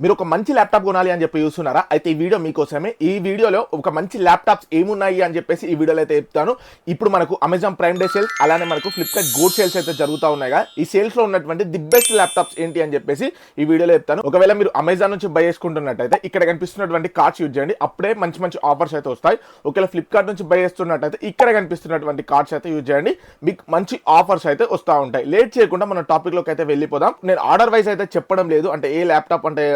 మీరు ఒక మంచి ల్యాప్టాప్ కొనాలి అని చెప్పి చూస్తున్నారా? అయితే ఈ వీడియో మీకోసమే. ఈ వీడియోలో ఒక మంచి ల్యాప్టాప్స్ ఏమున్నాయి అని చెప్పేసి ఈ వీడియోలో అయితే చెప్తాను. ఇప్పుడు మనకు అమెజాన్ ప్రైమ్ డే సేల్స్, అలానే మనకు ఫ్లిప్కార్ట్ గోల్డ్ సేల్స్ అయితే జరుగుతూ ఉన్నాయిగా. ఈ సేల్స్ లో ఉన్నటువంటి ది బెస్ట్ ల్యాప్టాప్స్ ఏంటి అని చెప్పేసి ఈ వీడియోలో చెప్తాను. ఒకవేళ మీరు అమెజాన్ నుంచి బై చేసుకుంటున్నట్టయితే ఇక్కడ కనిపిస్తున్నటువంటి కార్డ్స్ యూజ్ చేయండి, అప్పుడే మంచి మంచి ఆఫర్స్ అయితే వస్తాయి. ఒకవేళ ఫ్లిప్కార్ట్ నుంచి బై చేస్తున్నట్టయితే ఇక్కడ కనిపిస్తున్నటువంటి కార్డ్స్ అయితే యూజ్ చేయండి, మీకు మంచి ఆఫర్స్ అయితే వస్తూ ఉంటాయి. లేట్ చేయకుండా మన టాపిక్ లోకి అయితే వెళ్ళిపోదాం. నేను ఆర్డర్ వైజ్ అయితే చెప్పడం లేదు, అంటే ఏ ల్యాప్టాప్ అంటే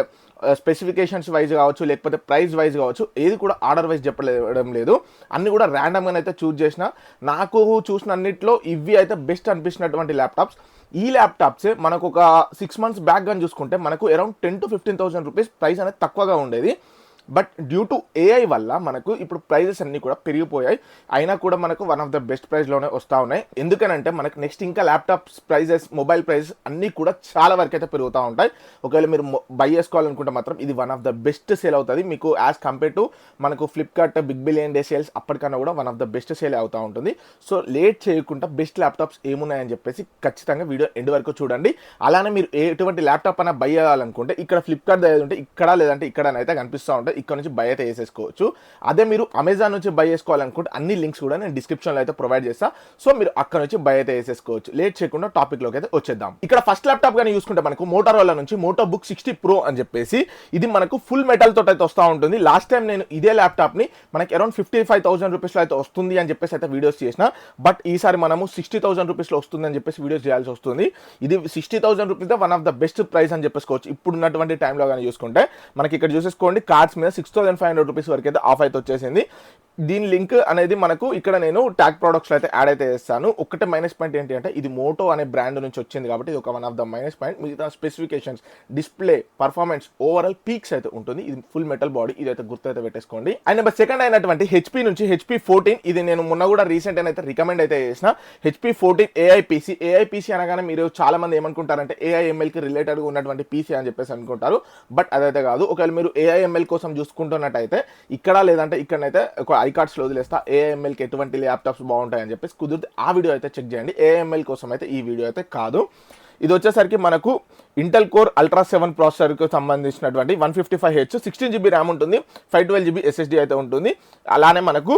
స్పెసిఫికేషన్స్ వైజ్ కావచ్చు, లేకపోతే ప్రైస్ వైజ్ కావచ్చు, ఏది కూడా ఆర్డర్ వైజ్ చెప్పడం లేదు. అన్ని కూడా ర్యాండమ్గా అయితే చూస్ చేసిన. నాకు చూసిన అన్నింటిలో ఇవి అయితే బెస్ట్ అనిపించినటువంటి ల్యాప్టాప్స్. ఈ ల్యాప్టాప్సే మనకు ఒక 6 months బ్యాక్ కానీ చూసుకుంటే మనకు అరౌండ్ 10,000 to 15,000 రూపీస్ ప్రైస్ అనేది తక్కువగా ఉండేది. బట్ డ్యూ టు ఏఐ వల్ల మనకు ఇప్పుడు ప్రైజెస్ అన్నీ కూడా పెరిగిపోయాయి. అయినా కూడా మనకు వన్ ఆఫ్ ద బెస్ట్ ప్రైస్లోనే వస్తూ ఉన్నాయి. ఎందుకనంటే మనకు నెక్స్ట్ ఇంకా ల్యాప్టాప్స్ ప్రైజెస్, మొబైల్ ప్రైజెస్ అన్నీ కూడా చాలా వరకు అయితే పెరుగుతూ ఉంటాయి. ఒకవేళ మీరు బై చేసుకోవాలనుకుంటే మాత్రం ఇది one of the best sale అవుతుంది మీకు, యాజ్ కంపేర్ టు మనకు Flipkart Big Billion Day sales అప్పటికన్నా కూడా one of the best sale అవుతూ ఉంటుంది. సో లేట్ చేయకుండా బెస్ట్ ల్యాప్టాప్స్ ఏమున్నాయని చెప్పేసి ఖచ్చితంగా వీడియో ఎండ్ వరకు చూడండి. అలానే మీరు ఎటువంటి ల్యాప్టాప్ అయినా బై చేయాలనుకుంటే ఇక్కడ ఫ్లిప్కార్ట్ దగ్గర ఉంటే ఇక్కడ, లేదంటే ఇక్కడనైతే కనిపిస్తూ ఉంటాయి, ఇక్కడ నుంచి బై అయితే వేసేసుకోవచ్చు. అదే మీరు అమెజాన్ నుంచి బై చేసుకోవాలనుకుంటే అన్ని లింక్స్ కూడా నేను డిస్క్రిప్షన్లో అయితే ప్రొవైడ్ చేస్తా. సో మీరు అక్కడ నుంచి బై అయితే వేసేసుకోవచ్చు. లేట్ చేయకుండా టాపిక్ లోకి అయితే వచ్చేద్దాం. ఇక్కడ ఫస్ట్ ల్యాప్టాప్ కానీ చూసుకుంటే మనకు మోటోరోలా నుంచి మోటో బుక్ 60 Pro అని చెప్పేసి ఇది మనకు ఫుల్ మెటల్ తోటి అయితే వస్తూ ఉంటుంది. లాస్ట్ టైం నేను ఇదే ల్యాప్టాప్ ని మనకి అరౌండ్ 55,000 రూపీస్లో అయితే వస్తుంది అని చెప్పేసి అయితే వీడియోస్ చేసిన. బట్ ఈసారి మనము 60,000 రూపీస్లో వస్తుంది అని చెప్పేసి వీడియోస్ చేయాల్సి వస్తుంది. ఇది 60,000 rupees one of the best price అని చెప్పేసుకోవచ్చు ఇప్పుడు ఉన్నటువంటి టైంలో కానీ చూసుకుంటే. మనకి ఇక్కడ చూసేసుకోండి, కార్డ్స్ మీద 6,500 రూపీస్ వరకు అయితే ఆఫ్ అయితే వచ్చేసింది. దీని లింక్ అనేది మనకు ఇక్కడ నేను ట్యాగ్ ప్రొడక్ట్స్లో అయితే యాడ్ అయితే చేస్తాను. ఒకటే మైనస్ పాయింట్ ఏంటి అంటే ఇది మోటో అనే బ్రాండ్ నుంచి వచ్చింది కాబట్టి ఇది ఒక one of the minus point. మిగతా specifications, display, performance, overall peaks అయితే ఉంటుంది. ఇది ఫుల్ మెటల్ బాడీ, ఇదైతే గుర్తు అయితే పెట్టేసుకోండి. అండ్ నెంబర్ సెకండ్ అయినటువంటి హెచ్పీ నుంచి హెచ్పీ 14, ఇది నేను మొన్న కూడా రీసెంట్ అయితే రికమెండ్ అయితే చేసిన. HP 14 AI PC. AI PC అనగానే మీరు చాలా మంది ఏమనుకుంటారంటే ఏఐఎంఎల్ కి రిలేటెడ్గా ఉన్నటువంటి పీసీ అని చెప్పేసి అనుకుంటారు. బట్ అదైతే కాదు. ఒకవేళ మీరు ఏఐఎంఎల్ కోసం చూసుకుంటున్నట్టయితే ఇక్కడ, లేదంటే ఇక్కడనైతే ఒక ఐకార్డ్స్లో వదిలేస్తా ఏఐఎంఎల్కి ఎటువంటి ల్యాప్టాప్స్ బాగుంటాయని చెప్పేసి కుదిరితే ఆ వీడియో అయితే చెక్ చేయండి. ఏఐఎంఎల్ కోసం అయితే ఈ వీడియో అయితే కాదు. ఇది వచ్చేసరికి మనకు ఇంటెల్ కోర్ అల్ట్రా 7 ప్రాసెసర్కి సంబంధించినటువంటి 155Hz 16GB ర్యామ్ ఉంటుంది, 512GB SSD అయితే ఉంటుంది. అలానే మనకు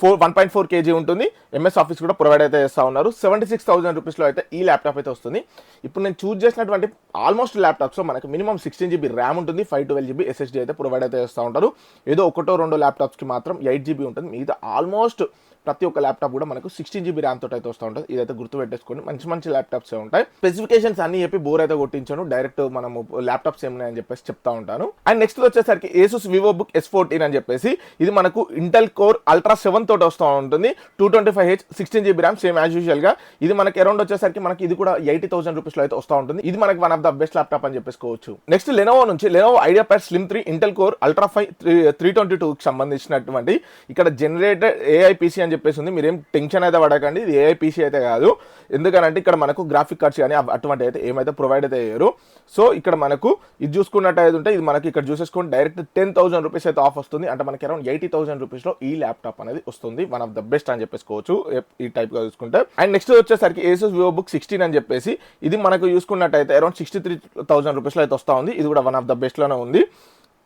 1.4 kg ఉంటుంది. MS ఆఫీస్ కూడా ప్రొవైడ్ అయితే చేస్తూ ఉన్నారు. 76,000 రూపీస్లో అయితే ఈ ల్యాప్టాప్ అయితే వస్తుంది. ఇప్పుడు నేను చూస్ చేసినటువంటి ఆల్మోస్ట్ ల్యాప్టాప్స్లో మనకు మినిమం 16GB ర్యామ్ ఉంటుంది, 512GB SSD అయితే ప్రొవైడ్ అయితే చేస్తూ ఉంటారు. ఏదో ఒకటో రెండో ల్యాప్టాప్స్కి మాత్రం 8GB ఉంటుంది. మిగతా ఆల్మోస్ట్ ప్రతి ఒక్క ల్యాప్టాప్ కూడా మనకు 16GB ర్యామ్ తోటి అయితే వస్తూ ఉంటుంది. ఇదైతే గుర్తు పెట్టేసుకోండి. మంచి మంచి ల్యాప్టాప్స్ ఉంటాయి. స్పెసిఫికేషన్స్ అన్ని చెప్పి బోర్ అయితే కొట్టించాను, డైరెక్ట్ మనము ల్యాప్టాప్స్ ఏమున్నాయని చెప్పేసి చెప్తా ఉంటాను. అండ్ నెక్స్ట్ వచ్చేసరికి ఏసూస్ వివోబుక్ S14 అని చెప్పేసి ఇది మనకు ఇంటెల్ కోర్ అల్ట్రా 7 తోటి వస్తూ ఉంటుంది. 225Hz 16GB RAM, same as usual గా. ఇది మనకి అరౌండ్ వచ్చేసరికి మనకి ఇది కూడా 80,000 రూపీస్లో అయితే వస్తూ ఉంటుంది. ఇది మనకి one of the best laptop అని చెప్పేసుకోవచ్చు. నెక్స్ట్ లెనోవో నుంచి Lenovo IdeaPad slim 3 Intel core ultra 5 322కి సంబంధించినటువంటి ఇక్కడ జనరేటెడ్ ఏఐ పీసీ అని చెప్పేసి ఉంది. మీరేం టెన్షన్ అయితే పడకండి, ఇది ఏఐ పీసీ అయితే కాదు. ఎందుకంటే ఇక్కడ మనకు గ్రాఫిక్ కార్డ్స్ కానీ అటువంటి అయితే ఏమైతే ప్రొవైడ్ అయితే అయ్యారు. సో ఇక్కడ మనకు ఇది చూసుకున్నట్టయితే ఉంటే ఇది మనకి ఇక్కడ చూసేసుకొని డైరెక్ట్ 10,000 రూపీస్ అయితే ఆఫ్ వస్తుంది. అంటే మనకి అరౌండ్ 80,000 రూపీస్లో ఈ ల్యాప్టాప్ అనేది వస్తుంది. వన్ ఆఫ్ ద బెస్ట్ అని చెప్పేసుకోవచ్చు ఈ టైప్ గా చూసుకుంటే. అండ్ నెక్స్ట్ వచ్చేసరికి ఏసూస్ వివోబుక్ 16 అని చెప్పేసి ఇది మనకు చూసుకున్నట్టయితే అరౌండ్ 63,000 రూపీస్లో అయితే వస్తూ ఉంది. ఇది కూడా వన్ ఆఫ్ ద బెస్ట్ లోనే ఉంది.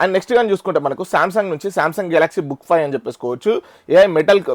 అండ్ నెక్స్ట్ కానీ చూసుకుంటే మనకు సామ్సంగ్ నుంచి సామ్సంగ్ గెలాక్సీ బుక్ 5 అని చెప్పేసుకోవచ్చు. ఏఐ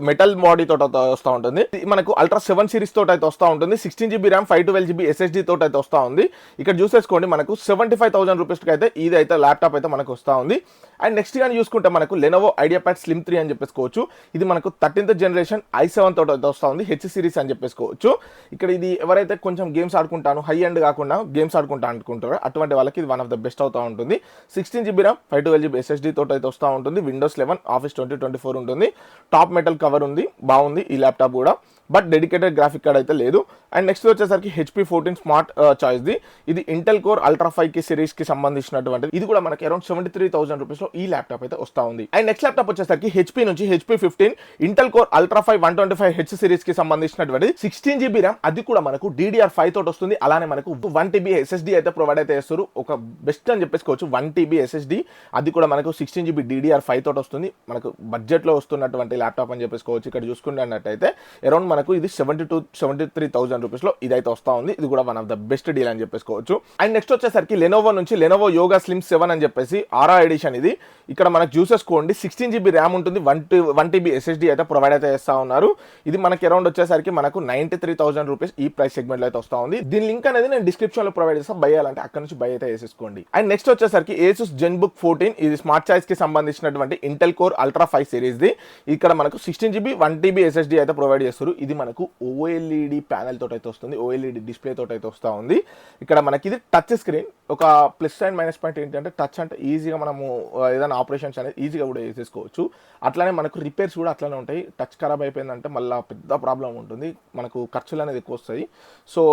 మెటల్ బాడీ తోటి వస్తూ ఉంటుంది. మనకు అల్ట్రా 7 సిరీస్ తోటి అయితే వస్తూ ఉంటుంది. 16GB ర్యామ్, 512GB SSD తోటి అయితే వస్తూ ఉంది. ఇక్కడ చూసేసుకోండి మనకు 75,000 రూపీస్కి అయితే ఇది అయితే ల్యాప్టాప్ అయితే మనకు వస్తూ ఉంది. అండ్ నెక్స్ట్ కానీ చూసుకుంటే మనకు లెనోవో ఐడియాప్యాడ్ స్లిమ్ 3 అని చెప్పేసుకోవచ్చు. ఇది మనకు 13th జనరేషన్ i7 తోటి అయితే వస్తూ ఉంది, హెచ్ సిరీస్ అని చెప్పేసుకోవచ్చు. ఇక్కడ ఇది ఎవరైతే కొంచెం గేమ్స్ ఆడుకుంటాను, హై ఎండ్ కాకుండా గేమ్స్ ఆడుకుంటా అనుకుంటారో అటువంటి వాళ్ళకి ఇది వన్ ఆఫ్ ద బెస్ట్ అవుతూ ఉంటుంది. 16GB ర్యామ్, 512GB SSD తోటి అయితే వస్తూ ఉంటుంది. Windows 11 Office 2024 ఉంటుంది. టాప్ మెటల్ కవర్ ఉంది, బాగుంది ఈ ల్యాప్టాప్ కూడా. బట్ డెడికేటెడ్ గ్రాఫిక్ కార్డ్ అయితే లేదు. అండ్ నెక్స్ట్ వచ్చేసరికి హెచ్పీ 14 స్మార్ట్ చాయిస్ ది. ఇది ఇంటెల్ కోర్ అల్ట్రా 5 సిరీస్ కి సంబంధించినటువంటిది. ఇది కూడా మనకి అరౌండ్ 73,000 రూపీస్లో ఈ ల్యాప్టాప్ అయితే వస్తూ ఉంది. అండ్ నెక్స్ట్ ల్యాప్టాప్ వచ్చేసరికి హెచ్పీ నుంచి HP 15 Intel core ultra 5 125Hz series కి సంబంధించినటువంటి 16GB ర్యామ్, అది కూడా మనకు DDR5 తోటి వస్తుంది. అలానే మనకు 1TB SSD అయితే ప్రొవైడ్ అయితే చేస్తారు. ఒక బెస్ట్ అని చెప్పేసుకోవచ్చు. 1TB SSD, అది కూడా మనకు 16GB DDR5 తోటి వస్తుంది. మనకు బడ్జెట్ లో వస్తున్నటువంటి ల్యాప్టాప్ అని చెప్పేసుకోవచ్చు. ఇక్కడ చూసుకున్నట్టయితే అరౌండ్ మనకు ఇది 72-73,000 రూపీస్లో ఇదైతే వస్తూ ఉంది. ఇది కూడా one of the best deal అని చెప్పేసుకోవచ్చు. అండ్ నెక్స్ట్ వచ్చేసరికి లెనోవో నుంచి లెనోవో యోగా స్లిమ్ 7 అని చెప్పేసి ఆరా ఎడిషన్ ఇది. ఇక్కడ మనకు చూసేసుకోండి 16 GB ర్యామ్ ఉంటుంది, 1 TB SSD అయితే ప్రొవైడ్ అయితే చేస్తూ ఉన్నారు. ఇది మనకి అరౌండ్ వచ్చేసరికి మనకు 93,000 రూపీస్ ఈ ప్రైస్ సెగ్మెంట్లో అయితే వస్తూ ఉంది. దీని లింక్ అనేది నేను డిస్క్రిప్షన్లో ప్రొవైడ్ చేస్తాను, బై చేయాలంటే అక్కడ నుంచి బై అయితే చేసేసుకోండి. అండ్ నెక్స్ట్ వచ్చేసరికి ఏసూస్ జెన్బుక్ 14 ఇది స్మార్ట్ చాయిస్ కి సంబంధించినటువంటి ఇంటెల్ కోర్ అల్ట్రా 5 సిరీస్ది. ఇక్కడ మనకు 16 GB 1 TB SSD అయితే ప్రొవైడ్ చేస్తారు. ఇది మనకు OLED ప్యానెల్ తోటి అయితే వస్తుంది, OLED డిస్ప్లే తోటి అయితే వస్తూ ఉంది. ఇక్కడ మనకి ఇది టచ్ స్క్రీన్. ఒక ప్లస్ అండ్ మైనస్ పాయింట్ ఏంటంటే టచ్ అంటే ఈజీగా మనము ఏదైనా ఆపరేషన్స్ అనేది ఈజీగా కూడా చేసేసుకోవచ్చు. అట్లానే మనకు రిపేర్స్ కూడా అట్లానే ఉంటాయి. టచ్ ఖరాబ్ అయిపోయిందంటే మళ్ళీ పెద్ద ప్రాబ్లం ఉంటుంది, మనకు ఖర్చులు అనేది ఎక్కువ వస్తాయి. సో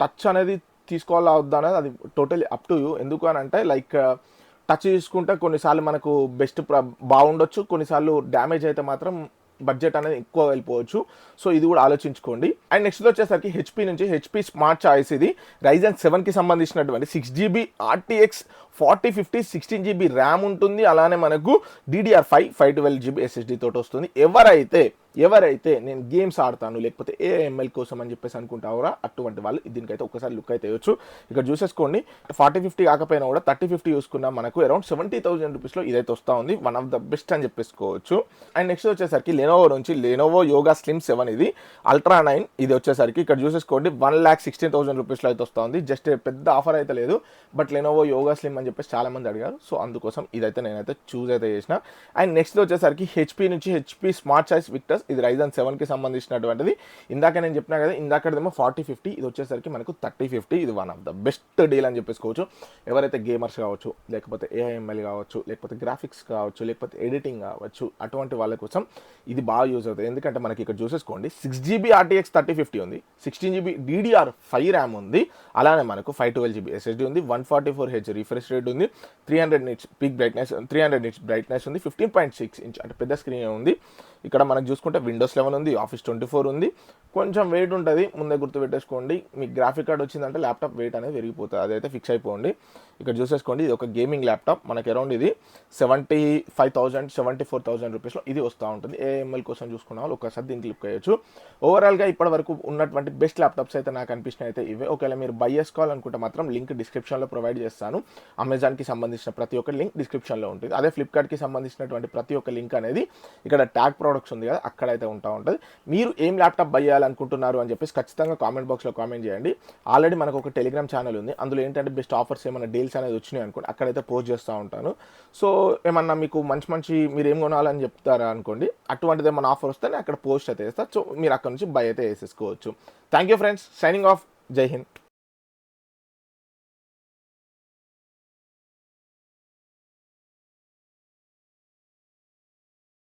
టచ్ అనేది తీసుకోవాలా వద్దా అనేది అది టోటలీ అప్ టు యూ. ఎందుకు అని అంటే లైక్ టచ్ తీసుకుంటే కొన్నిసార్లు మనకు బెస్ట్ బాగుండొచ్చు, కొన్నిసార్లు డ్యామేజ్ అయితే మాత్రం బడ్జెట్ అనేది ఎక్కువ వెళ్ళిపోవచ్చు. సో ఇది కూడా ఆలోచించుకోండి. అండ్ నెక్స్ట్ వచ్చేసరికి హెచ్పి నుంచి హెచ్పి స్మార్ట్ చాయిస్ ఇది Ryzen 7కి సంబంధించినటువంటి 6GB RTX 4050 16 GB ర్యామ్ ఉంటుంది. అలానే మనకు DDR5 512GB SSD తోటి వస్తుంది. ఎవరైతే నేను గేమ్స్ ఆడతాను లేకపోతే AML కోసం అని చెప్పేసి అనుకుంటావురా అటువంటి వాళ్ళు దీనికైతే ఒకసారి లుక్ అయితే వేయచ్చు. ఇక్కడ చూసేసుకోండి 4050 కాకపోయినా కూడా 3050 చూసుకున్నా మనకు అరౌండ్ 70,000 రూపీస్లో ఇదైతే వస్తూ ఉంది. వన్ ఆఫ్ ద బెస్ట్ అని చెప్పేసుకోవచ్చు. అండ్ నెక్స్ట్ వచ్చేసరికి లెనోవో నుంచి లెనోవో యోగా స్లిమ్ 7 ఇది అల్ట్రా 9 ఇది వచ్చేసరికి ఇక్కడ చూసేసుకోండి 1,16,000 రూపీస్లో అయితే వస్తూ ఉంది. జస్ట్ పెద్ద ఆఫర్ అయితే లేదు, బట్ లెనోవో యోగా స్లిమ్ అని చెప్పేసి చాలా మంది అడిగారు. సో అందుకోసం ఇదైతే నేనైతే చూస్ అయితే చేసిన. అండ్ నెక్స్ట్ వచ్చేసరికి హెచ్పి నుంచి హెచ్పి స్మార్ట్ చాయిస్ విక్టర్స్ ఇది Ryzen 7కి సంబంధించినటువంటిది. ఇందాక నేను చెప్పినా కదా, ఇందాకదేమో 4050, ఇది వచ్చేసరికి మనకు 3050. ఇది one of the best deal అని చెప్పేసుకోవచ్చు. ఎవరైతే గేమర్స్ కావచ్చు, లేకపోతే AML కావచ్చు, లేకపోతే గ్రాఫిక్స్ కావచ్చు, లేకపోతే ఎడిటింగ్ కావచ్చు, అటువంటి వాళ్ళ కోసం ఇది బాగా యూజ్ అవుతుంది. ఎందుకంటే మనకి ఇక్కడ చూసేసుకోండి 6GB RTX 3050 ఉంది, 16GB DDR5 ర్యామ్ ఉంది, అలానే మనకు 512GB SSD ఉంది, 144Hz రిఫ్రెష్ రేట్ ఉంది, 300 nits peak brightness, 300 nits brightness ఉంది, 15.6 ఇంచ్ అంటే పెద్ద స్క్రీన్ ఉంది. ఇక్కడ మనకు చూసుకుంటే Windows 11 ఉంది, Office 24 ఉంది. కొంచెం వెయిట్ ఉంటుంది, ముందే గుర్తుపెట్టేసుకోండి. మీకు గ్రాఫిక్ కార్డ్ వచ్చిందంటే ల్యాప్టాప్ వెయిట్ అనేది పెరిగిపోతుంది, అదైతే ఫిక్స్ అయిపోండి. ఇక్కడ చూసేసుకోండి ఇది ఒక గేమింగ్ ల్యాప్టాప్. మనకి అరౌండ్ ఇది 75,000 74,000 రూపీస్లో ఇది వస్తూ ఉంటుంది. AML కోసం చూసుకున్న వాళ్ళు ఒకసారి దీన్ని క్లిక్ చేయొచ్చు. ఓవరాల్గా ఇప్పటి వరకు ఉన్నటువంటి బెస్ట్ ల్యాప్టాప్స్ అయితే నాకు అనిపించినవి అయితే ఇవే. ఒకవేళ మీరు బై చేసుకోవాలనుకుంటే మాత్రం లింక్ డిస్క్రిప్షన్లో ప్రొవైడ్ చేస్తాను. అమెజాన్కి సంబంధించిన ప్రతి ఒక్క లింక్ డిస్క్రిప్షన్లో ఉంటుంది. అదే ఫ్లిప్కార్ట్కి సంబంధించినటువంటి ప్రతి ఒక్క లింక్ అనేది ఇక్కడ ట్యాగ్ ప్రొడక్ట్స్ ఉంది కదా అక్కడైతే ఉంటుంది. మీరు ఏం ల్యాప్టాప్ బై చేయాలనుకుంటున్నారు అని చెప్పేసి ఖచ్చితంగా కామెంట్ బాక్స్లో కామెంట్ చేయండి. ఆల్రెడీ మనకు ఒక టెలిగ్రామ్ ఛానల్ ఉంది, అందులో ఏంటంటే బెస్ట్ ఆఫర్స్ ఏమైనా డీల్స్ అనేది వచ్చినాయి అనుకోండి అక్కడైతే పోస్ట్ చేస్తూ ఉంటాను. సో ఏమన్నా మీకు మంచి మీరు ఏం కొనాలని చెప్తారా అనుకోండి, అటువంటిది ఏమైనా ఆఫర్ వస్తే అక్కడ పోస్ట్ అయితే చేస్తా. సో మీరు అక్కడ నుంచి బై అయితే వేసేసుకోవచ్చు. Thank you friends, signing off, జై హింద్.